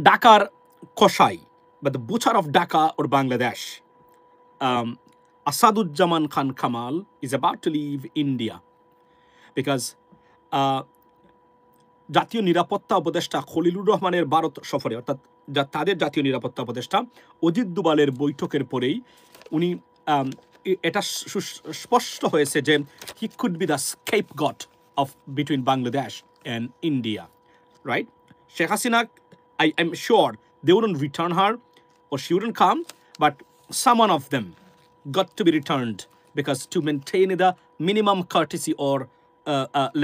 Dakar Koshai, but the butcher of Dhaka or Bangladesh, Asaduzzaman Khan Kamal, is about to leave India because জাতীয় নিরাপত্তা উপদেষ্টা খলিলুর রহমানের ভারত সফরে, অর্থাৎ তাদের জাতীয় নিরাপত্তা উপদেষ্টা অজিত দুবালের বৈঠকের পরেই উনি এটা স্পষ্ট হয়েছে যে he could be the scapegoat of between Bangladesh and India, right? Sheikh Hasina, I'm sure they wouldn't return her or she wouldn't come, but someone of them got to be returned because to maintain the minimum courtesy or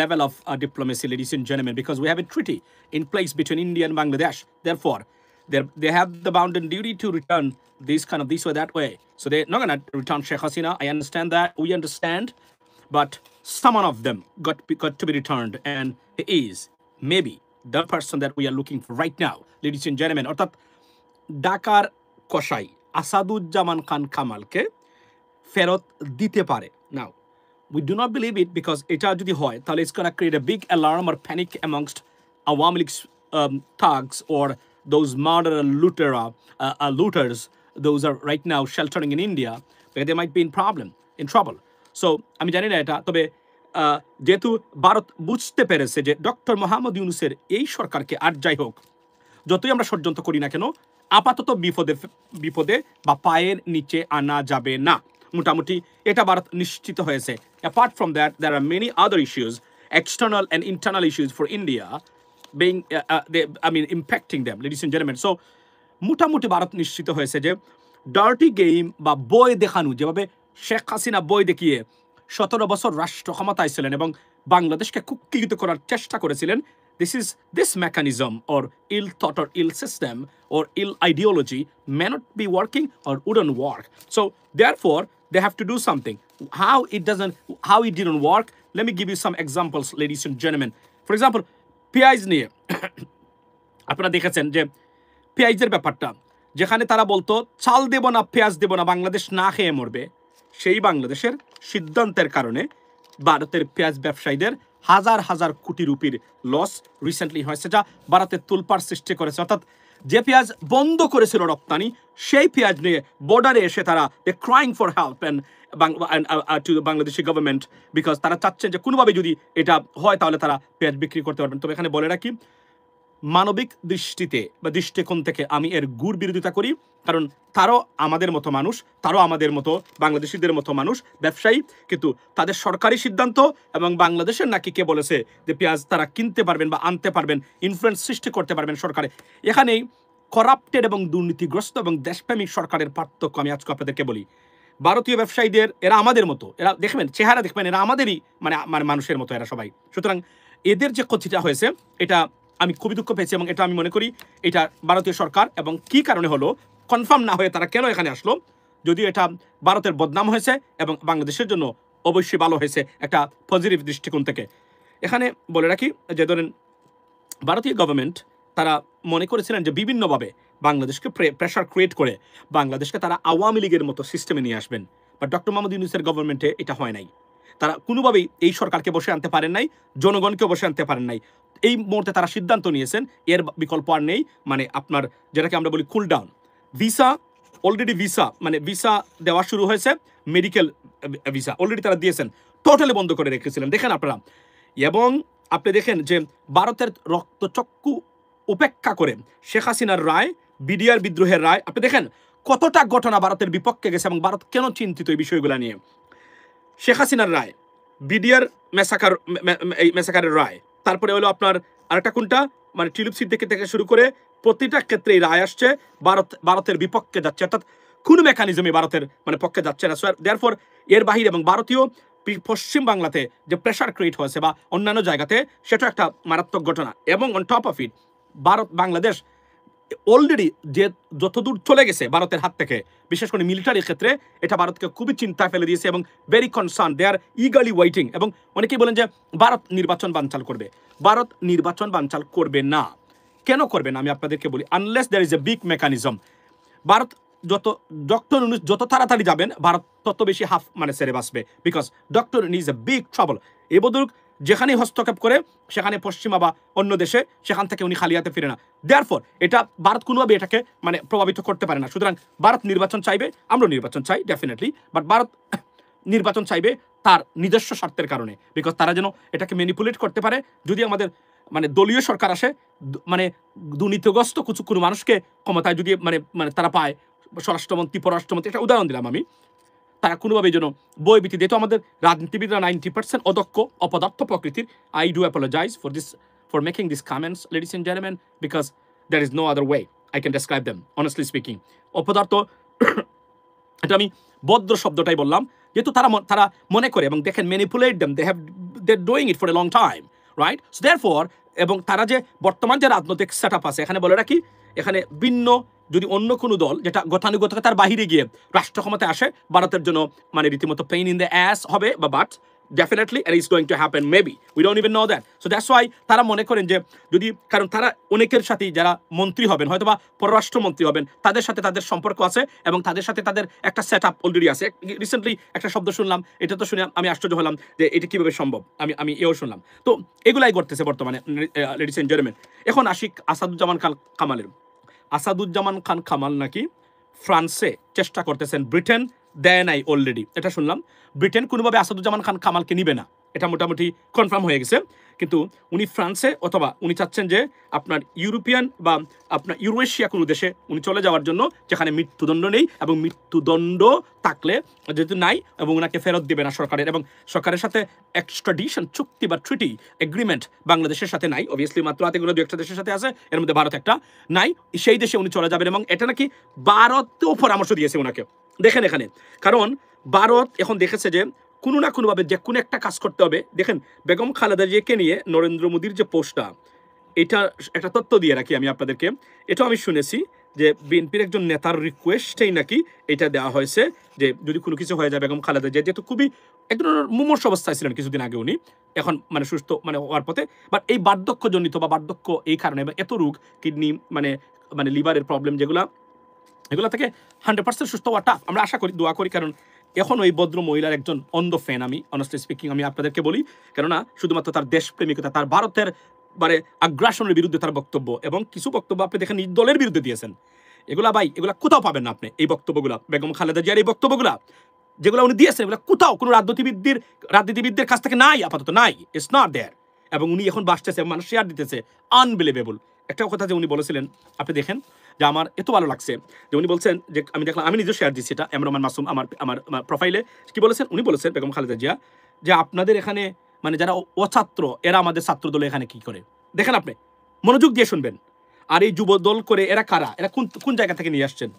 level of diplomacy, ladies and gentlemen, because we have a treaty in place between India and Bangladesh. Therefore, they have the bounden duty to return this kind of this way, that way. So they're not going to return Sheikh Hasina. I understand that. We understand. But someone of them got to be returned, and he is maybe the person that we are looking for right now, ladies and gentlemen. অর্থাৎ ঢাকার কসাই আসাদুজ্জামান খান কামালকে ফেরত দিতে পারে। Now, we do not believe it because এটা যদি হয় তাহলে it's going to create a big alarm or panic amongst Awami League thugs or those murderer looters, those are right now sheltering in India, because they might be in trouble. So আমি জানি না এটা, তবে যেহেতু ভারত বুঝতে পেরেছে যে doctor Mohammad ইউনূসের এই সরকারকে আর যাই হোক যতই আমরা ষড়যন্ত্র করি না কেন আপাতত বিপদে বা পায়ের নিচে আনা যাবে না, মোটামুটি এটা ভারত নিশ্চিত হয়েছে। Apart from that there are many other issues, external and internal issues for India being impacting them, ladies and gentlemen. So মোটামুটি ভারত নিশ্চিত হয়েছে যে ডার্টি গেম বা বই দেখানো, যেভাবে শেখ হাসিনা বই দেখিয়ে 17 বছর রাষ্ট্র ক্ষমতায় ছিলেন এবং বাংলাদেশকে কুক্ষিগত করার চেষ্টা করেছিলেন, this mechanism or ill thought or ill system or ill ideology may not be working or wouldn't work. So therefore they have to do something. How it didn't work, let me give you some examples, ladies and gentlemen. For example, পেঁয়াজ নিয়ে আপনারা দেখেছেন যে পেঁয়াজের ব্যাপারটা, যেখানে তারা বলতো চাল দেব না পেঁয়াজ দেব না বাংলাদেশ না খেয়ে মরবে, সেই বাংলাদেশের সিদ্ধান্তের কারণে ভারতের পেঁয়াজ ব্যবসায়ীদের হাজার হাজার কোটি রুপির লস রিসেন্টলি হয়েছে, যা ভারতের তুলপাড় সৃষ্টি করেছে। অর্থাৎ যে পেঁয়াজ বন্ধ করেছিল রপ্তানি, সেই পেঁয়াজ নিয়ে বর্ডারে এসে তারা crying for help and to the Bangladeshi government, because তারা চাচ্ছেন যে কোনোভাবে যদি এটা হয় তাহলে তারা পেঁয়াজ বিক্রি করতে পারবেন। তবে এখানে বলে রাখি, মানবিক দৃষ্টিতে বা দৃষ্টিকোণ থেকে আমি এর গুড় বিরোধিতা করি, কারণ তারও আমাদের মতো মানুষ, তারও আমাদের মতো বাংলাদেশিদের মতো মানুষ, ব্যবসায়ী, কিন্তু তাদের সরকারি সিদ্ধান্ত এবং বাংলাদেশের নাকি কে বলেছে যে পেঁয়াজ তারা কিনতে পারবেন বা আনতে পারবেন, ইনফ্লুয়েন্স সৃষ্টি করতে পারবেন সরকারে। এখানেই করাপ্টেড এবং দুর্নীতিগ্রস্ত এবং দেশপ্রেমিক সরকারের পার্থক্য আমি আজকে আপনাদেরকে বলি। ভারতীয় ব্যবসায়ীদের, এরা আমাদের মতো, এরা দেখবেন চেহারা দেখবেন এরা আমাদেরই মানে মানুষের মতো এরা সবাই। সুতরাং এদের যে ক্ষতিটা হয়েছে এটা আমি খুবই দুঃখ পেয়েছি এবং এটা আমি মনে করি এটা ভারতীয় সরকার এবং কি কারণে হলো কনফার্ম না হয়ে তারা কেন এখানে আসলো, যদিও এটা ভারতের বদনাম হয়েছে এবং বাংলাদেশের জন্য অবশ্যই ভালো হয়েছে একটা পজিটিভ দৃষ্টিকোণ থেকে। এখানে বলে রাখি যে ধরেন ভারতীয় গভর্নমেন্ট তারা মনে করেছিলেন যে বিভিন্নভাবে বাংলাদেশকে প্রেশার ক্রিয়েট করে বাংলাদেশকে তারা আওয়ামী লীগের মতো সিস্টেমে নিয়ে আসবেন, বাট ডক্টর মোহাম্মদ ইউনূসের গভর্নমেন্টে এটা হয় নাই। তারা কোনোভাবেই এই সরকারকে বসে আনতে পারেন নাই, জনগণকেও বসে আনতে পারেন নাই। এই মুহূর্তে তারা সিদ্ধান্ত নিয়েছেন এর বিকল্প আর নেই, মানে আপনার যেটাকে আমরা বলি cool down visa, already visa দেওয়া শুরু হয়েছে, মেডিকেল ভিসা অলরেডি তারা দিয়েছেন, টোটালি বন্ধ করে রেখেছিলেন দেখেন আপনারা। এবং আপনি দেখেন যে ভারতের রক্তচক্ষু উপেক্ষা করে শেখ হাসিনার রায়, বিডিআর বিদ্রোহের রায়, আপনি দেখেন কতটা ঘটনা ভারতের বিপক্ষে গেছে এবং ভারত কেন চিন্তিত এই বিষয়গুলো নিয়ে। শেখ হাসিনার রায়, বিডিআর মেসাকারের রায়, তারপরে হলো আপনার আরেকটা কোনটা মানে টিউলিপ সিট থেকে শুরু করে প্রতিটা ক্ষেত্রে এই রায় আসছে ভারতের বিপক্ষে যাচ্ছে, অর্থাৎ কোনো মেকানিজমই ভারতের মানে পক্ষে যাচ্ছে না। দেয়ারফর এর বাহিরে এবং ভারতীয় পশ্চিম বাংলাতে যে প্রেশার ক্রিয়েট হয়েছে বা অন্যান্য জায়গাতে সেটা একটা মারাত্মক ঘটনা। এবং on top of it Bangladesh already যে যতদূর চলে গেছে ভারতের হাত থেকে, বিশেষ করে মিলিটারির ক্ষেত্রে, এটা ভারতকে খুবই চিন্তায় ফেলে দিয়েছে এবং ভেরি কনসার্ন, দে আর ইগারলি ওয়েটিং। এবং অনেকেই বলেন যে ভারত নির্বাচন বানচাল করবে। ভারত নির্বাচন বানচাল করবে না। কেন করবে না আমি আপনাদেরকে বলি, unless there is a big mechanism. Bharat doctor Yunus যত তাড়াতাড়ি যাবেন ভারত তত বেশি হাফ মানে সেরে বাঁচবে, because doctor Yunus is a big trouble. এই ভদ্রলোক যেখানেই হস্তক্ষেপ করে সেখানে পশ্চিমা বা অন্য দেশে সেখান থেকে উনি খালি হাতে ফিরে না। দেয়ারফর এটা ভারত কোনোভাবে এটাকে মানে প্রভাবিত করতে পারে না। সুতরাং ভারত নির্বাচন চাইবে, আমরা নির্বাচন চাই ডেফিনেটলি, বাট ভারত নির্বাচন চাইবে তার নিজস্ব স্বার্থের কারণে, বিকজ তারা যেন এটাকে ম্যানিপুলেট করতে পারে। যদি আমাদের মানে দলীয় সরকার আসে, মানে দুর্নীতিগ্রস্ত কোনো মানুষকে ক্ষমতায় যদি মানে মানে তারা পায়, স্বরাষ্ট্রমন্ত্রী পররাষ্ট্রমন্ত্রী, একটা উদাহরণ দিলাম আমি, তারা কোনোভাবে যেন বই ভীতি দিত। আমাদের রাজনীতিবিদরা 90% অদক্ষ অপদার্থ প্রকৃতির। I do apologise for this, for making this comments ladies and gentleman, because there is no other way I can describe them honestly speaking. অপদার্থ, এটা আমি ভদ্র শব্দটাই বললাম, যেহেতু তারা মনে করে এবং দেখেন manipulate them, they doing it for a long time, right? So therefore, এবং তারা যে বর্তমান যে রাজনৈতিক সেট আপ আছে, এখানে বলে রাখি, এখানে ভিন্ন যদি অন্য কোনো দল যেটা গতানুগতিকতার বাহিরে গিয়ে রাষ্ট্র ক্ষমতায় আসে, ভারতের জন্য মানে রীতিমতো পেইন ইন দ্য অ্যাস হবে, বা but definitely and it's going to happen maybe, we don't even know that. So that's why তারা মনে করেন যে যদি, কারণ তারা অনেকের সাথেই যারা মন্ত্রী হবেন, হয়তো বা পররাষ্ট্রমন্ত্রী হবেন, তাদের সাথে তাদের সম্পর্ক আছে এবং তাদের সাথে তাদের একটা সেট আপ অলরেডি আছে। রিসেন্টলি একটা শব্দ শুনলাম, এটা তো শুনে আমি আশ্চর্য হলাম যে এটা কিভাবে সম্ভব, আমি এও শুনলাম। তো এগুলাই করতেছে বর্তমানে লেডিস এন্ড জেন্টলম্যান। এখন আসি আসাদুজ্জামান খান কামালের। আসাদুজ্জামান খান কামাল নাকি ফ্রান্সে চেষ্টা করতেছেন, ব্রিটেন দেয় নাই অলরেডি, এটা শুনলাম। ব্রিটেন কোনোভাবে আসাদুজ্জামান খান কামালকে নিবে না, এটা মোটামুটি কনফার্ম হয়ে গেছে। কিন্তু উনি ফ্রান্সে, অথবা উনি চাচ্ছেন যে আপনার ইউরোপিয়ান বা আপনার ইউরোশিয়া কোনো দেশে উনি চলে যাওয়ার জন্য, যেখানে মৃত্যুদণ্ড নেই, এবং মৃত্যুদণ্ড থাকলে যেহেতু নাই, এবং ওনাকে ফেরত দেবে না সরকারের, এবং সরকারের সাথে এক্সট্রাডিশন চুক্তি বা ট্রিটি এগ্রিমেন্ট বাংলাদেশের সাথে নাই, অবভিয়াসলি মাত্র হাতেগুলো দু একটা দেশের সাথে আছে, এর মধ্যে ভারত একটা নাই। সেই দেশে উনি চলে যাবেন, এবং এটা নাকি ভারতেও পরামর্শ দিয়েছে ওনাকে। দেখেন এখানে, কারণ ভারত এখন দেখেছে যে কোনো না কোনোভাবে যে কোনো একটা কাজ করতে হবে। দেখেন বেগম খালেদা জিয়াকে নিয়ে নরেন্দ্র মোদীর যে পোস্টটা, এটা একটা তথ্য দিয়ে রাখি আমি আপনাদেরকে। এটাও আমি শুনেছি যে বিএনপির একজন নেতার রিকোয়েস্টেই নাকি এটা দেওয়া হয়েছে, যে যদি কোনো কিছু হয়ে যায় বেগম খালেদা জিয়া, যেহেতু খুবই এক ধরনের মুমূর্ষ অবস্থায় ছিলেন কিছুদিন আগে উনি, এখন মানে সুস্থ মানে হওয়ার পথে, বাট এই বার্ধক্যজনিত বা বার্ধক্য এই কারণে, বা এত রোগ, কিডনি মানে মানে লিভারের প্রবলেম, এগুলো থেকে 100% সুস্থ হওয়াটা আমরা আশা করি, দোয়া করি। কারণ এখন ওই ভদ্র মহিলার একজন অন্ধ ফ্যান আমি, অনেস্টলি স্পিকিং আমি আপনাদেরকে বলি, কেননা শুধুমাত্র তার দেশপ্রেমিকতা, তার ভারতের মানে আগ্রাসনের বিরুদ্ধে তার বক্তব্য, এবং কিছু বক্তব্য আপনি দেখেন নিজ দলের বিরুদ্ধে দিয়েছেন, এগুলা ভাই এগুলা কোথাও পাবেন না আপনি। এই বক্তব্যগুলা বেগম খালেদা জিয়ার এই বক্তব্যগুলা যেগুলো উনি দিয়েছেন, এগুলো কোথাও কোনো রাজনীতিবিদদের কাছ থেকে নাই, আপাতত নাই, ইটস নট দেয়ার। এবং উনি এখন বাসতেছে, মানুষ শেয়ার দিতেছে, আনবিলিভেবল। একটা কথা যে উনি বলেছিলেন, আপনি দেখেন, যে আমার এত ভালো লাগছে যে উনি বলছেন, যে আমি দেখলাম, আমি নিজে শেয়ার দিচ্ছি এটা, রহমান মাসুম আমার আমার প্রোফাইলে কি বলেছেন, উনি বলেছেন বেগম খালেদা জিয়া, যে আপনাদের এখানে মানে যারা অছাত্র, এরা আমাদের ছাত্র দলে এখানে কি করে। দেখেন আপনি মনোযোগ দিয়ে শুনবেন, আর এই যুব দল করে এরা কারা, এরা কোন জায়গা থেকে নিয়ে আসছেন।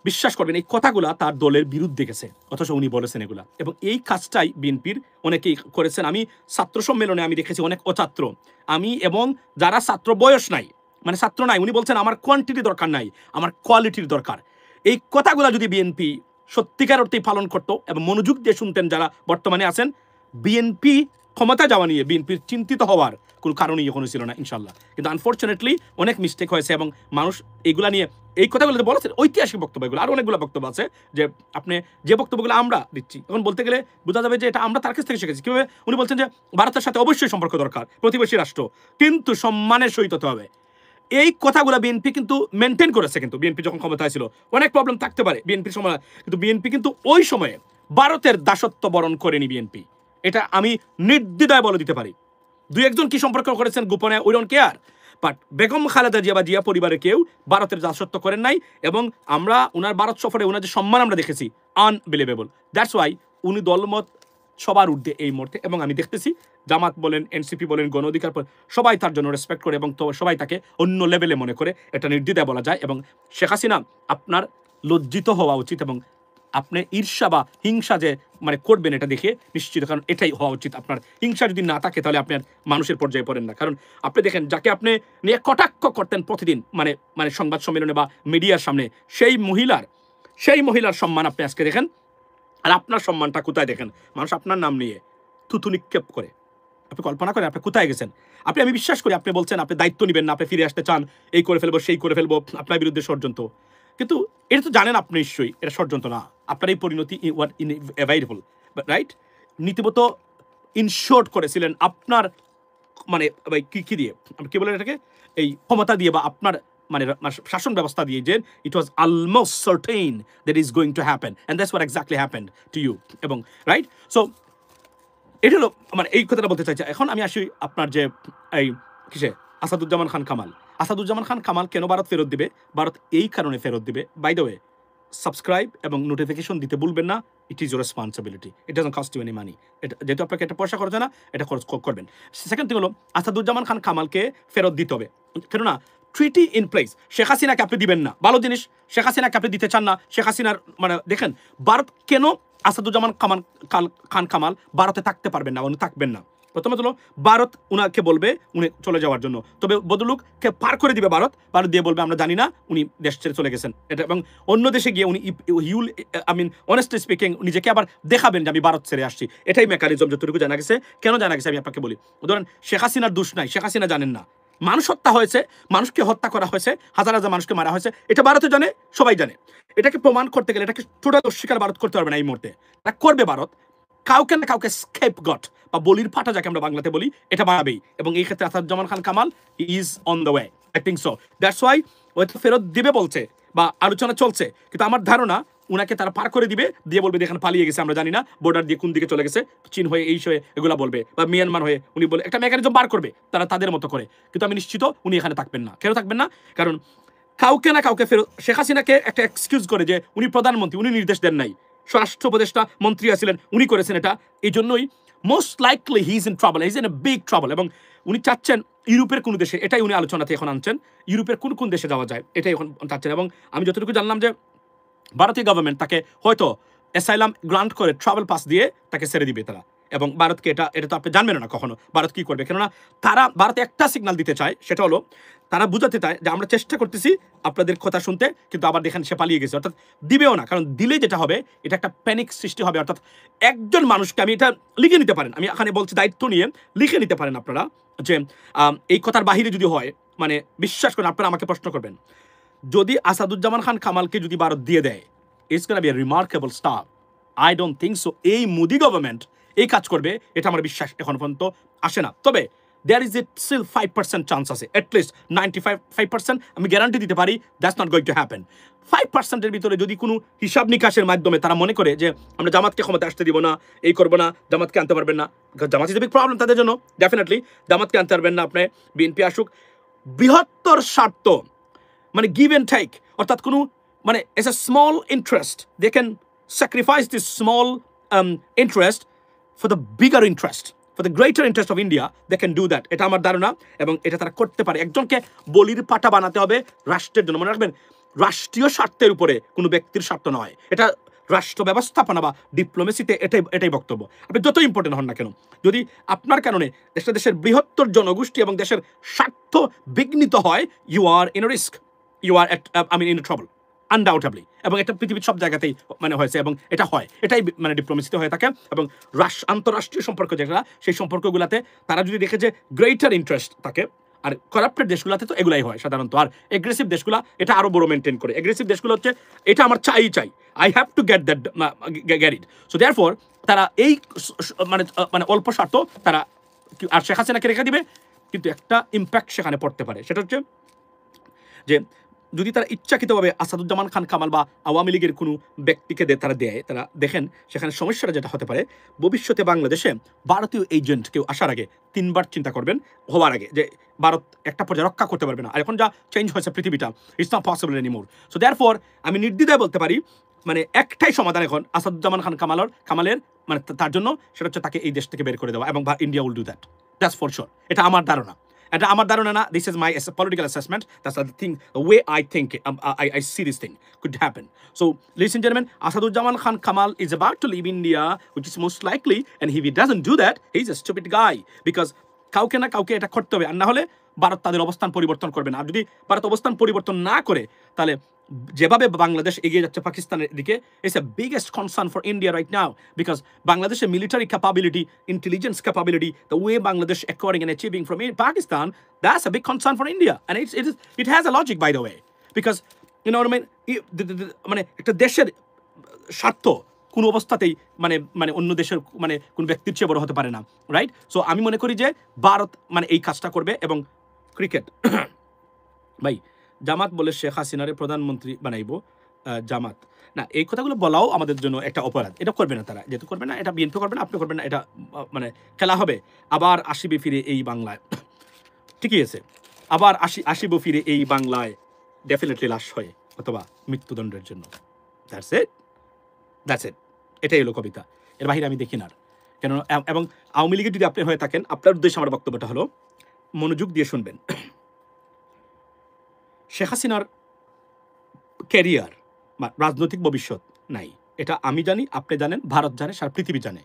বিশ্বাস করবেন এই কথাগুলা তার দলের বিরুদ্ধে গেছে, অথচ উনি বলেছেন এগুলা। এবং এই কাজটাই বিএনপির অনেকেই করেছেন। আমি ছাত্র সম্মেলনে আমি দেখেছি অনেক অছাত্র, আমি এবং যারা ছাত্র বয়স নাই, মানে ছাত্র নাই, উনি বলছেন আমার কোয়ান্টিটি দরকার নাই, আমার কোয়ালিটির দরকার। এই কথাগুলা যদি বিএনপি সত্যিকার অর্থেই পালন করতো এবং মনোযোগ দিয়ে শুনতেন যারা বর্তমানে আছেন, বিএনপি ক্ষমতা যাওয়া নিয়ে বিএনপির চিন্তিত হওয়ার কোনো কারণই এখনো ছিল না ইনশাল্লাহ। কিন্তু আনফর্চুনেটলি অনেক মিস্টেক হয়েছে, এবং মানুষ এইগুলা নিয়ে, এই কথাগুলো বলেছেন ঐতিহাসিক বক্তব্য, এগুলো আরো অনেকগুলো বক্তব্য আছে, যে আপনি যে বক্তব্যগুলো আমরা দিচ্ছি এখন বলতে গেলে বোঝা যাবে যে এটা আমরা তার কাছ থেকে শিখেছি। কিভাবে উনি বলছেন যে ভারতের সাথে অবশ্যই সম্পর্ক দরকার, প্রতিবেশী রাষ্ট্র, কিন্তু সম্মানের সহিত হতে হবে। এই কথাগুলো বিএনপি কিন্তু মেনটেন করেছে। কিন্তু বিএনপি যখন ক্ষমতায় ছিল, অনেক প্রবলেম থাকতে পারে বিএনপির সময়, কিন্তু বিএনপি কিন্তু ওই সময়ে ভারতের দাসত্ব বরণ করেনি বিএনপি, এটা আমি নির্দ্বিধায় বলে দিতে পারি। দুই একজন কি সম্পর্ক করেছেন গোপনে, we don't care, but Begum Khaleda Zia বা জিয়া পরিবারের কেউ ভারতের দাসত্ব করেন নাই। এবং আমরা ওনার ভারত সফরে ওনার যে সম্মান আমরা দেখেছি, আনবিলিভেবল। দ্যাটস ওয়াই উনি দলমত সবার ঊর্ধ্বে এই মুহূর্তে, এবং আমি দেখতেছি জামাত বলেন, এনসিপি বলেন, গণ অধিকার সবাই তার জন্য রেসপেক্ট করে, এবং তো সবাই তাকে অন্য লেভেলে মনে করে, এটা নির্দ্বিধায় বলা যায়। এবং শেখ হাসিনা, আপনার লজ্জিত হওয়া উচিত, এবং আপনি ঈর্ষা বা হিংসা যে মানে করবেন এটা দেখে নিশ্চিত, কারণ এটাই হওয়া উচিত। আপনার হিংসা যদি না থাকে তাহলে আপনার মানুষের পর্যায়ে পড়েন না। কারণ আপনি দেখেন, যাকে আপনি নিয়ে কটাক্ষ করতেন প্রতিদিন মানে মানে সংবাদ সম্মেলনে বা মিডিয়ার সামনে, সেই মহিলার সম্মান আপনি আজকে দেখেন, আর আপনার সম্মানটা কোথায় দেখেন, মানুষ আপনার নাম নিয়ে থুতু নিক্ষেপ করে। আপনি কল্পনা করেন আপনি কোথায় গেছেন। আমি বিশ্বাস করি আপনি বলছেন আপনি দায়িত্ব নেবেন না, আপনি ফিরে আসতে চান, এই করে ফেলবো সেই করে ফেলবো, আপনার বিরুদ্ধে ষড়যন্ত্র। কিন্তু এটা তো জানেন আপনি নিশ্চয়ই এটা ষড়যন্ত্র না, আপনার এই পরিণতি ইনএভাইটেবল, রাইট? নীতিগত ইনশোর্ট করেছিলেন আপনার মানে কি দিয়ে কি বলেন এটাকে এই ক্ষমতা দিয়ে বা আপনার মানে শাসন ব্যবস্থা দিয়ে যে it was almost certain that is going to happen and that's what exactly happened to you এবং রাইট সো এটা হলো মানে এই কথাটা বলতে চাইছি। এখন আমি আসি আপনার যে এই কিসে আসাদুজ্জামান খান কামাল। আসাদুজ্জামান খান কামাল কেন ভারত ফেরত দিবে? ভারত এই কারণে ফেরত দিবে, বাই দ্য ওয়ে সাবস্ক্রাইব এবং নোটিফিকেশন দিতে ভুলবেন না। It is your responsibility, it doesn't cost you any money. এটা যেহেতু আপনাকে এটা পয়সা খরচ হয় না, এটা খরচ করবেন। সেকেন্ড থিং হলো আসাদুজ্জামান খান কামালকে ফেরত দিতে হবে, কেননা ট্রিটি ইন প্লেস। শেখ হাসিনাকে আপনি দিবেন না, ভালো জিনিস। শেখ হাসিনাকে আপনি দিতে চান না। শেখ হাসিনার মানে দেখেন ভারত কেন আসাদুজ্জামান খান কামাল ভারতে থাকতে পারবেন না, উনি থাকবেন না। প্রথমত হলো ভারত উনাকে বলবে উনি চলে যাওয়ার জন্য, তবে বদলুককে পার করে দিবে ভারত দিয়ে বলবে আমরা জানি না উনি দেশ ছেড়ে চলে গেছেন এটা, এবং অন্য দেশে গিয়ে উনি he'll I mean honestly speaking নিজেকে আবার দেখাবেন যে আমি ভারত ছেড়ে আসছি। এটাই মেকানিজম যতটুকু জানা গেছে। কেন জানা গেছে আমি আপনাকে বলি। ধরেন শেখ হাসিনার দোষ নাই, শেখ হাসিনা জানেন না। মানুষ হত্যা হয়েছে, মানুষকে হত্যা করা হয়েছে, হাজার হাজার মানুষকে মারা হয়েছে, এটা ভারতে জানে, সবাই জানে। এটাকে প্রমাণ করতে গেলে এটাকে টোটাল অস্বীকার ভারত করতে পারবে না এই মুহূর্তে। এটা করবে ভারত, কাউকে না কাউকে স্কেপগট বা বলির পাটা যাকে আমরা বাংলাতে বলি, এটা বাড়াবেই। এবং এই ক্ষেত্রে Asaduzzaman Khan Kamal is on the way, I think so. That's why হয়তো ফেরত দিবে বলছে বা আলোচনা চলছে, কিন্তু আমার ধারণা উনাকে তারা পার করে দিবে, দিয়ে বলবে এখানে পালিয়ে গেছে, আমরা জানি না বর্ডার দিয়ে কোন দিকে চলে গেছে, চীন হয়ে এই হয়ে এগুলা বলবে, বা মিয়ানমার হয়ে উনি বলে একটা মেকানিজম বার করবে তারা তাদের মতো করে। কিন্তু আমি নিশ্চিত উনি এখানে থাকবেন না। কেন থাকবেন না? কারণ কাউকে না কাউকে ফেরত, শেখ হাসিনাকে একটা এক্সকিউজ করে যে উনি প্রধানমন্ত্রী, উনি নির্দেশ দেন নাই, স্বরাষ্ট্র উপদেষ্টা মন্ত্রী আছিলেন, উনি করেছেন এটা। এই জন্যই most likely he is in trouble, he is in a big trouble. এবং উনি চাচ্ছেন ইউরোপের কোন দেশে, এটাই উনি আলোচনাতে এখন আনছেন, ইউরোপের কোন কোন দেশে যাওয়া যায় এটাই এখন চাচ্ছেন। এবং আমি যতটুকু জানলাম যে ভারতীয় গভর্নমেন্ট তাকে হয়তো অ্যাসাইলাম গ্রান্ট করে ট্রাভেল পাস দিয়ে তাকে ছেড়ে দিবে তারা। এবং ভারতকে এটা তো আপনি জানবেন না কখনো ভারত কি করবে, কেননা তারা ভারতে একটা সিগন্যাল দিতে চায়, সেটা হলো তারা বুঝাতে চায় যে আমরা চেষ্টা করতেছি আপনাদের কথা শুনতে, কিন্তু আবার দেখেন সে পালিয়ে গেছে, অর্থাৎ দিবেও না। কারণ দিলে যেটা হবে এটা একটা প্যানিক সৃষ্টি হবে। অর্থাৎ একজন মানুষকে, আমি এটা লিখে নিতে পারেন, আমি এখানে বলছি দায়িত্ব নিয়ে লিখে নিতে পারেন আপনারা, যে এই কথার বাহিরে যদি হয়, মানে বিশ্বাস করেন আপনারা আমাকে প্রশ্ন করবেন, যদি আসাদুজ্জামান খান কামালকে যদি ভারত দিয়ে দেয়, it's gonna B a remarkable star. I don't think so এই মোদি গভর্নমেন্ট এই কাজ করবে, এটা আমার বিশ্বাস এখন পর্যন্ত আসে না। তবে there is a still 5% chance আছে, অ্যাটলিস্ট 95% আমি গ্যারান্টি দিতে পারি that's not going to happen. 5%-এর ভিতরে যদি কোনো হিসাব নিকাশের মাধ্যমে তারা মনে করে যে আমরা জামাতকে ক্ষমতা আসতে দিব না, এই করবো না, জামাতকে আনতে পারবেন না, জামাত ইজ এ বিগ প্রবলেম তাদের জন্য, ডেফিনেটলি জামাতকে আনতে পারবেন না আপনি, বিএনপি আসুক, বৃহত্তর স্বার্থ মানে গিভ অ্যান্ড টেক, অর্থাৎ কোনো মানে as a small interest they can sacrifice this small interest for the bigger interest, for the greater interest of India, they can do that. এটা আমার ধারণা, এবং এটা তারা করতে পারে। একজনকে বলির পাটা বানাতে হবে রাষ্ট্রের জন্য, মনে রাখবেন রাষ্ট্রীয় স্বার্থের উপরে কোনো ব্যক্তির স্বার্থ নয়, এটা রাষ্ট্র ব্যবস্থাপনা বা ডিপ্লোমেসিতে এটাই বক্তব্য। আপনি যত ইম্পর্টেন্ট হন না কেন, যদি আপনার কারণে দেশের বৃহত্তর জনগোষ্ঠী এবং দেশের স্বার্থ বিঘ্নিত হয়, you are in risk, you are in trouble undoubtably. এবং এটা পৃথিবীর সব জায়গাতেই মানে হয়েছে, এবং এটা হয়, এটাই মানে ডিপ্লোমেসিতে হয়ে থাকে। এবং আন্তঃরাষ্ট্রীয় সম্পর্ক যেগুলো, সেই সম্পর্কগুলোতে তারা যদি দেখে যে গ্রেটার ইন্টারেস্ট থাকে, আর করাপ্টেড দেশগুলোতে তো এগুলাই হয় সাধারণত। আর এগ্রেসিভ দেশগুলো এটা আরো বড় মেনটেন করে। এগ্রেসিভ দেশগুলো হচ্ছে এটা আমার চাই, I have to get that get it. So therefore তারা এই মানে অল্প স্বার্থ তারা আর শেখ হাসিনাকে রেখে দিবে, কিন্তু একটা ইম্প্যাক্ট সেখানে পড়তে পারে। সেটা হচ্ছে যে যদি তারা ইচ্ছাকৃতভাবে আসাদুজ্জামান খান কামাল বা আওয়ামী লীগের কোনো ব্যক্তিকে তারা দেখেন, সেখানে সমস্যাটা যেটা হতে পারে, ভবিষ্যতে বাংলাদেশে ভারতীয় এজেন্ট কেউ আসার আগে 3 বার চিন্তা করবেন, হওয়ার আগে, যে ভারত একটা পর্যায়ে রক্ষা করতে পারবে না। আর এখন যা চেঞ্জ হয়েছে পৃথিবীটা, it's not possible anymore. So therefore আমি নির্দ্বিধায় বলতে পারি, মানে একটাই সমাধান এখন আসাদুজ্জামান খান কামালের মানে তার জন্য, সেটা হচ্ছে তাকে এই দেশ থেকে বের করে দেওয়া, এবং India will do that, that's for sure. এটা আমার ধারণা, এটা আমার ধারণা না, this is my political assessment, that's the thing, the way I think, I see this thing could happen. So ladies and gentlemen, Asaduzzaman Khan Kamal is about to leave India, which is most likely, and if he doesn't do that, he's a stupid guy, because কাউকে না কাউকে এটা করতে হবে, আর না হলে ভারত তাদের অবস্থান পরিবর্তন করবে না। আর যদি ভারত অবস্থান পরিবর্তন না করে, তাহলে যেভাবে বাংলাদেশ এগিয়ে যাচ্ছে পাকিস্তানের দিকে, it's a biggest concern for India right now, because বাংলাদেশের military capability, intelligence capability, the way Bangladesh acquiring and achieving from Pakistan, that's a big concern for India, and it has a logic by the way, because মানে একটা দেশের স্বার্থ কোনো অবস্থাতেই মানে মানে অন্য দেশের মানে কোন ব্যক্তির চেয়ে বড় হতে পারে না, রাইট? সো আমি মনে করি যে ভারত মানে এই কাজটা করবে। এবং ক্রিকেট ভাই, জামাত বলে শেখ হাসিনারে প্রধানমন্ত্রী বানাইব, জামাত না, এই কথাগুলো বলাও আমাদের জন্য একটা অপরাধ। এটা করবে না তারা, যেহেতু করবে না, এটা বিএনপি করবে না, আপনি করবেন না, এটা মানে খেলা হবে। আবার আসিবে ফিরে এই বাংলায়, ঠিকই আছে, আবার আসিব ফিরে এই বাংলায় ডেফিনেটলি লাশ হয়ে অথবা মৃত্যুদণ্ডের জন্য। দ্যাটস ইট, দ্যাটস ইট, এটাই হলো কবিতা, এর বাহিরে আমি দেখি না। কেন? এবং আওয়ামী লীগের যদি আপনি হয়ে থাকেন, আপনার উদ্দেশ্যে আমার বক্তব্যটা হলো, মনোযোগ দিয়ে শুনবেন। শেখ হাসিনার ক্যারিয়ার বা রাজনৈতিক ভবিষ্যৎ নাই, এটা আমি জানি, আপনি জানেন, ভারত জানে, সারা পৃথিবী জানে।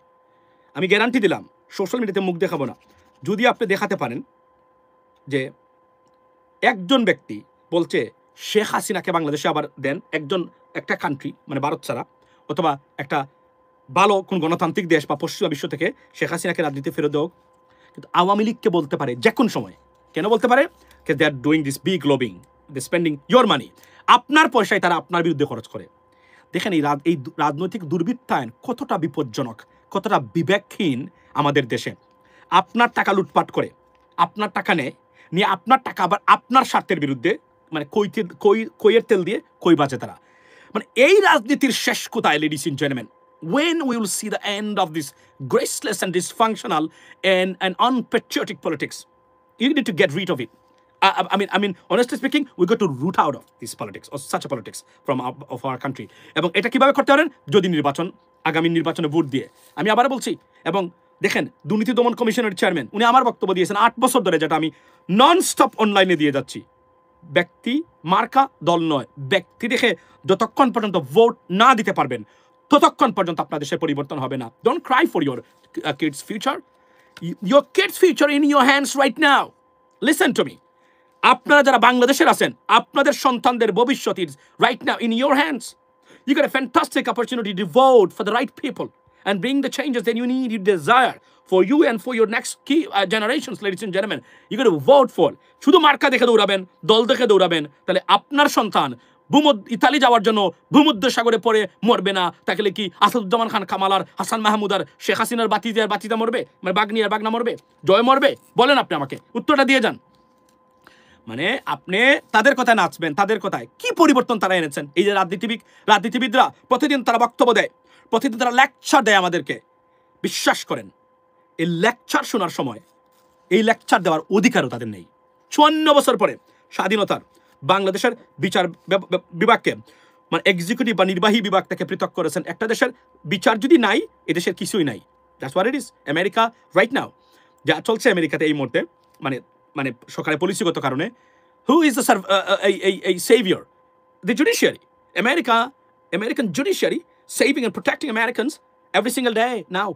আমি গ্যারান্টি দিলাম, সোশ্যাল মিডিয়াতে মুখ দেখাবো না, যদি আপনি দেখাতে পারেন যে একজন ব্যক্তি বলছে শেখ হাসিনাকে বাংলাদেশে আবার দেন, একটা কান্ট্রি মানে ভারত ছাড়া, অথবা একটা ভালো কোন গণতান্ত্রিক দেশ বা পশ্চিমা বিশ্ব থেকে শেখ হাসিনাকে রাজনীতি ফেরত দেওক, কিন্তু আওয়ামী লীগকে বলতে পারে যে কোনো সময়। কেন বলতে পারে? They are doing this big lobbying, they spending your money, আপনার পয়সায় তারা আপনার বিরুদ্ধে খরচ করে। দেখেন এই রাজনৈতিক দুর্বৃত্তায়ন কতটা বিপজ্জনক, কতটা বিবেকহীন আমাদের দেশে। আপনার টাকা লুটপাট করে, আপনার টাকা নিয়ে আপনার টাকা আবার আপনার স্বার্থের বিরুদ্ধে মানে কইয়ের তেল দিয়ে কই বাজে তারা। মানে এই রাজনীতির শেষ কোথায়, ladies and gentleman? When we will see the end of this graceless and dysfunctional and unpatriotic politics? You need to get rid of it. I mean, honestly speaking, we got to root out of this politics or such a politics from our country. এবং এটা কিভাবে করতে পারেন? যদি আগামী নির্বাচনে vote দিয়ে। আমি আবার বলছি, এবং দেখেন দুর্নীতি দমন কমিশনের চেয়ারম্যান উনি আমার বক্তব্য দিয়েছেন 8 বছর ধরে, যেটা আমি নন স্টপ অনলাইনে দিয়ে যাচ্ছি। ব্যক্তি মার্কা, দল নয়, ব্যক্তি দেখে যতক্ষণ পর্যন্ত ভোট না দিতে পারবেন ততক্ষণ পর্যন্ত আপনার দেশের পরিবর্তন হবে না। Don't cry for your kids future, your kids future in your hands right now. Listen to me, আপনারা যারা বাংলাদেশের আছেন, আপনাদের সন্তানদের ভবিষ্যৎ is right now in your hands. You got a fantastic opportunity to vote for the right people and bring the changes that you need, you desire for you and for your next key generations, ladies and gentlemen. You got to vote for. শুধু মার্কা দেখে দৌড়াবেন, দল দেখে দৌড়াবেন, তাহলে আপনার সন্তান Italy যাওয়ার জন্য ভূমধ্য সাগরে পড়ে মরবে না। তাহলে কি আসাদুজ্জামান খান কামাল আর হাসান মাহমুদ আর শেখ হাসিনার বাতিদা মরবে? মানে বাগনা মরবে? জয় মরবে? বলেন আপনি আমাকে, উত্তরটা দিয়ে যান। মানে আপনি তাদের কথায় নাচবেন, তাদের কথায় কি পরিবর্তন তারা এনেছেন? এই যে রাজনীতিবিদরা প্রতিদিন তারা বক্তব্য দেয়, প্রতিদিন তারা লেকচার দেয় আমাদেরকে। বিশ্বাস করেন, এই লেকচার শোনার সময় এই লেকচার দেওয়ার অধিকারও তাদের নেই। 54 বছর পরে স্বাধীনতার বাংলাদেশের বিচার বিভাগকে মানে এক্সিকিউটিভ বা নির্বাহী বিভাগ থেকে পৃথক করেছেন। একটা দেশের বিচার যদি নাই, এদেশের কিছুই নাই। That's what it is. America right now যা চলছে আমেরিকাতে এই মুহূর্তে, মানে মানে সরকারের পলিসিগত কারণে, who is the savior? The judiciary. American judiciary saving and protecting Americans every single day now,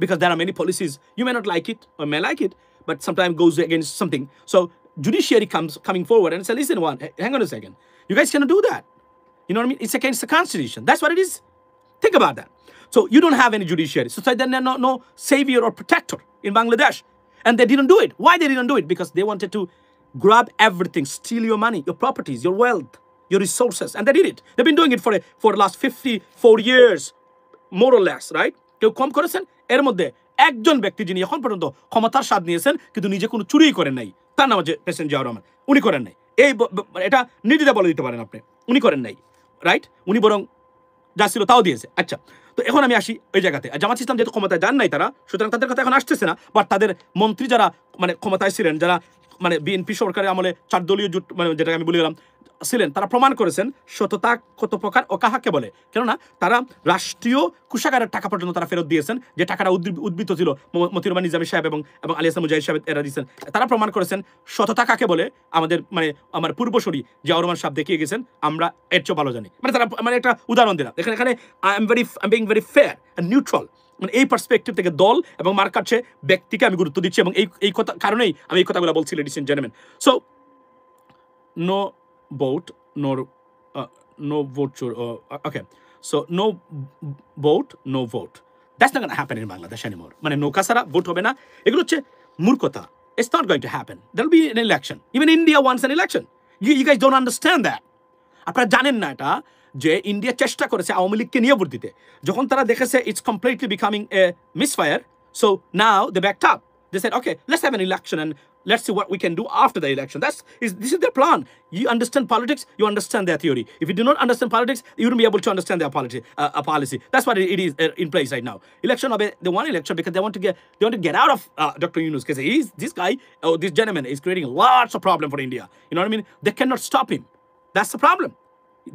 because there are many policies. You may not like it or may like it, but sometimes goes against something. So judiciary coming forward and say, listen, hang on a second, you guys cannot do that. You know what I mean? It's against the Constitution. That's what it is. Think about that. So you don't have any judiciary. So then there are no savior or protector in Bangladesh. And they didn't do it. Why they didn't do it? Because they wanted to grab everything, steal your money, your properties, your wealth, your resources. And they did it. They've been doing it for the last 54 years, more or less, right? কেউ কম করেছেন? এর মধ্যে একজন ব্যক্তি যিনি এখন পর্যন্ত ক্ষমতার স্বাদ নিয়েছেন কিন্তু নিজে কোনো চুরিই করেন নাই, তার নাম হচ্ছে প্রেসিডেন্ট জিয়াউর রহমান। উনি করেন নাই, এটা নির্দ্বিধা বলে দিতে পারেন আপনি, উনি করেন নাই, রাইট? উনি বরং যা ছিল তাও দিয়েছে। আচ্ছা, তো এখন আমি আসি ওই জায়গাতে। জামাত ইসলাম যেহেতু ক্ষমতায় যান নাই তারা, সুতরাং তাদের কথা এখন আসতেছে না। বাট তাদের মন্ত্রী যারা মানে ক্ষমতায় ছিলেন, যারা মানে বিএনপি সরকারের আমলে 4 দলীয় জোট মানে যেটাকে আমি বলে গেলাম ছিলেন, তারা প্রমাণ করেছেন সততা কত প্রকার ও কাহাকে বলে। কেননা তারা রাষ্ট্রীয় কোষাগারের টাকা পর্যন্ত তারা ফেরত দিয়েছেন, যে টাকাটা উদ্বৃত্ত ছিল মতিউর রহমান নিজামী সাহেব এবং আলী হাসান মুজাহিদ সাহেব এরা দিয়েছেন। তারা প্রমাণ করেছেন সততা কাকে বলে। আমার পূর্বসূরি জিয়াউর রহমান সাহেব দেখিয়ে গেছেন, আমরা এর চেয়ে ভালো জানি। মানে তারা মানে একটা উদাহরণ দিলাম এখানে I am being very fair and neutral. মানে এই পার্সপেক্টিভ থেকে দল এবং মার্কার চেয়ে ব্যক্তিকে আমি গুরুত্ব দিচ্ছি, এবং এই কথা কারণেই আমি এই কথাগুলো বলছি, ladies and gentleman. So no vote nor no vote okay, so no vote no vote, that's not going to happen in Bangladesh anymore. মানে নৌকা ছাড়া ভোট হবে না, এগুলো হচ্ছে মূর্খতা। It's not going to happen. There'll be an election. Even India wants an election. You guys don't understand that. আপনারা জানেন না এটা, যে ইন্ডিয়া চেষ্টা করেছে আওয়ামী লীগকে নিয়ে ভোট দিতে, যখন তারা দেখেছে it's completely becoming a misfire, so now they backed up, they said okay let's have an election and let's see what we can do after the election. This is their plan. You understand politics, you understand their theory. If you do not understand politics, you wouldn't be able to understand their policy. That's what it is in place right now. Election of they want election because they want to get out of Dr. Yunus, because this guy, this gentleman is creating lots of problem for India. You know what I mean? They cannot stop him. That's the problem.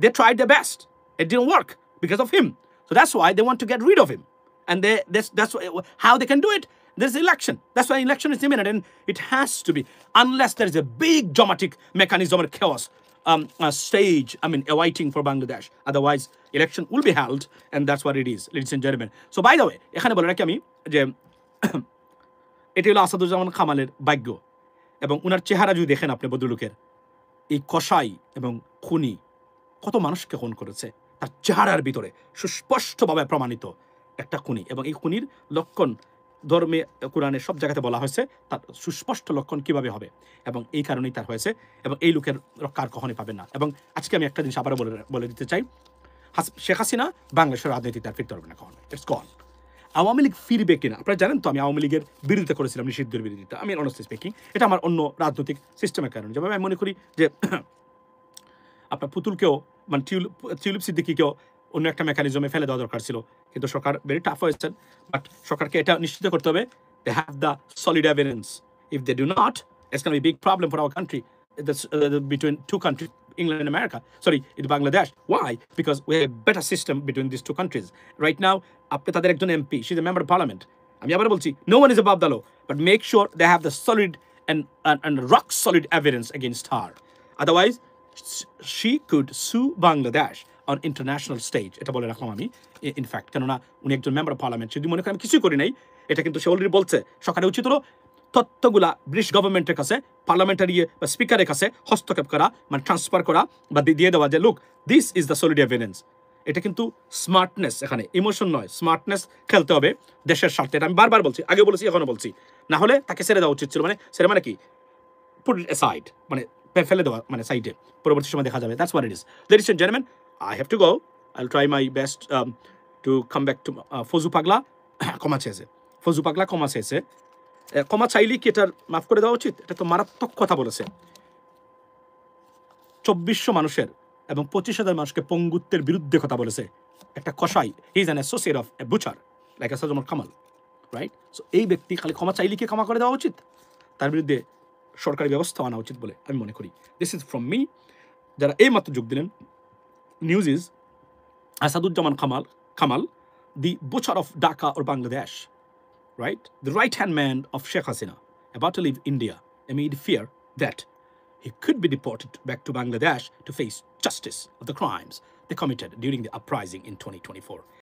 They tried their best. It didn't work because of him. So that's why they want to get rid of him. And that's how they can do it. There's election. That's why election is imminent, and it has to be, unless there is a big dramatic mechanism or chaos stage, awaiting for Bangladesh. Otherwise, election will be held, and that's what it is, ladies and gentlemen. So by the way, এখানে বলে রাখি আমি যে এটি হলো আসাদুজ্জামান কামালের ভাগ্য, এবং উনার চেহারা যদি দেখেন আপনি ভদ্রলোকের, এই কসাই এবং খুনি কত মানুষকে খুন করেছে, তার চেহারার ভিতরে সুস্পষ্টভাবে প্রমাণিত একটা খুনি, এবং এই খুনির লক্ষণ ধর্মে কোরআনে সব জায়গাতে বলা হয়েছে, তার সুস্পষ্ট লক্ষণ কিভাবে হবে, এবং এই কারণেই তার হয়েছে, এবং এই লোকের রক্ষার কখনই পাবেন না। এবং আজকে আমি একটা জিনিস আবারও বলে দিতে চাই, শেখ হাসিনা বাংলাদেশের রাজনীতিতে আর ফিরতে পারবে না কখনো, ইটস গন। আওয়ামী লীগ ফিরবে কিনা আপনারা জানেন তো, আমি আওয়ামী লীগের বিরোধিতা করেছিলাম, নিষিদ্ধের বিরোধিতা, আমি অনেস্টলি স্পিকিং, এটা আমার অন্য রাজনৈতিক সিস্টেমের কারণে। যেভাবে আমি মনে করি যে আপনার পুতুলকেও, মানে টিউলিপ সিদ্দিকিকেও অন্য একটা মেকানিজমে ফেলে দেওয়া দরকার ছিল, কিন্তু সরকার ভেরি টাফ হয়েছেন। বাট সরকারকে এটা নিশ্চিত করতে হবে, they have the solid evidence. If they do not, it's gonna be big problem for our country, between two countries, England and America. Sorry, in Bangladesh. Why? Because we have a better system between these two countries. Right now, আপনি তাদের একজন MP, she's a member of parliament. আমি আবার বলছি, no one is above the law, but make sure they have the solid and rock solid evidence against her. Otherwise, she could sue Bangladesh on international stage. এটা বলে রাখলাম আমি, in fact, কেননা উনি একজন মেম্বার অফ পার্লামেন্ট। যদি মনে করেন আমি কিছুই করি নাই, এটা কিন্তু সে অলরেডি বলছে, সরকারের উচিত হলো তথ্যগুলা ব্রিটিশ গভর্নমেন্টের কাছে, পার্লামেন্টারি বা স্পিকারের কাছে হস্তক্ষেপ করা, মানে ট্রান্সফার করা বা দিয়ে দেওয়া, যে look, this is the solid evidence. এটা কিন্তু স্মার্টনেস, এখানে ইমোশন নয়, স্মার্টনেস খেলতে হবে দেশের স্বার্থে। এটা আমি বারবার বলছি, আগে বলেছি, এখনো বলছি। না হলে তাকে ছেড়ে দেওয়া উচিত ছিল, মানে কি, পুট ইট অ্যাসাইড, মানে ফেলে দেওয়া, মানে সাইডে, পরবর্তী সময় দেখা যাবে। That's what it is. Ladies and gentleman, I have to go. I'll try my best to come back to Fazu পাগলা ক্ষমা চেয়েছে। ফজু পাগলা ক্ষমা চেয়েছে, ক্ষমা চাইলেই কি এটার মাফ করে দেওয়া উচিত? এটা তো মারাত্মক কথা বলেছে। 2400 মানুষের এবং 25,000 মানুষকে পঙ্গুত্বের বিরুদ্ধে কথা বলেছে একটা কসাই। He is an associate of a butcher like Asaduzzaman Kamal, right? So এই ব্যক্তি খালি ক্ষমা চাইলেই কি ক্ষমা করে দেওয়া উচিত? তার বিরুদ্ধে সরকারি ব্যবস্থা আনা উচিত বলে আমি মনে করি। This is from me. যারা এই মাত্র যোগ দিলেন, news is Asaduzzaman Kamal, the butcher of Dhaka or Bangladesh, right? The right-hand man of Sheikh Hasina, about to leave India amid fear that he could be deported back to Bangladesh to face justice of the crimes they committed during the uprising in 2024.